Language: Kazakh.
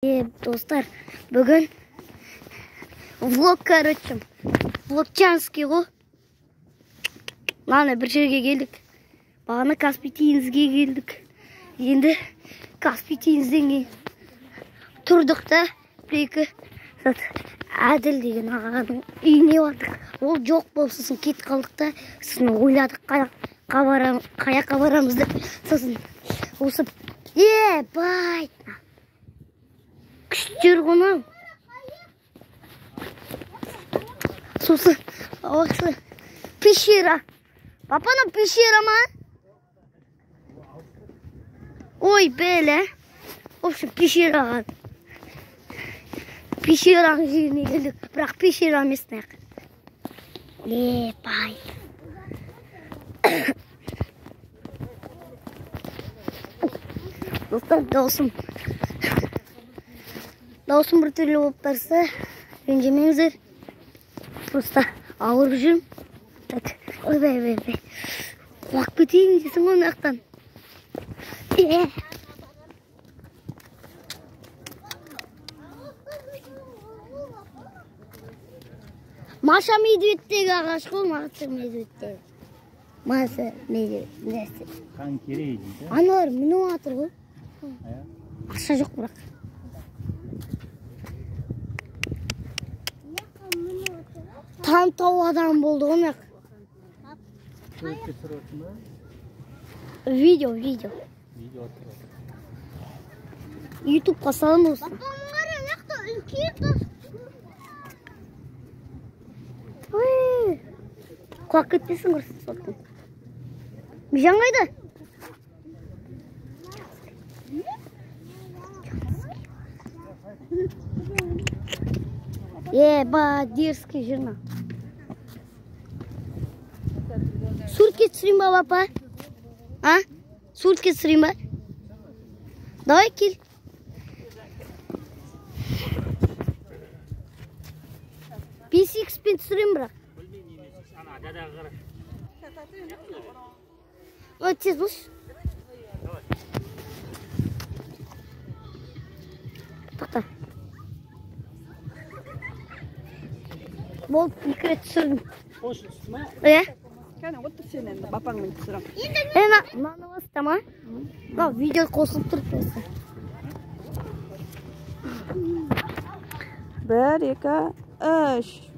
Достар, бүгін влог, короче, влогчанский ғой. Лана бір жерге келдік. Бағана Каспий теңізге келдік. Енді Каспий теңізден кейін тұрдық та, бір-екі Әділ деген ағаның үйіне бардық. Ол жоқ болып, сосын кет қалдық та, сосын ойладық қаяққа барамыз деп. Сосын осы бай! Күштер ғына. Сосын ауақсы пещера. Папаның пещера ма? Ой, бәлі. В общем, пещераға. Пещераның жеріне келдік. Бірақ пещера емес нәқ. Бай. Достар, Даусым бір түрлі болып тарса, ренжімеңіздер. Просто ауырып жүрмін. Так, ой. Құлақ кетейін дейсің ғой мынаяқтан. Маша медведтегі ағаш қой, Маша медведтегі. Маша медведтегі. Қан керей дейді. Аналар міну атыр ғой. Ақша жоқ бірақ. Там тау адам болды ғой. Видео. Ютубқа салым осы. Құлақ кетпесін көрсін соттың. Мижан қайда? Дерзкий жена. Суртке түсірейін ба, папа? Суртке түсірейін ба? Давай, кел. PSX-пен түсірейін бірақ. Тез бұш. Тоқта. Болды, екі рет түсірдім. Кәне отыр сен енді бапаңмен түсірем. Мынаны бастама. Видео қосылып тұрып өсі. 1, 2, 3.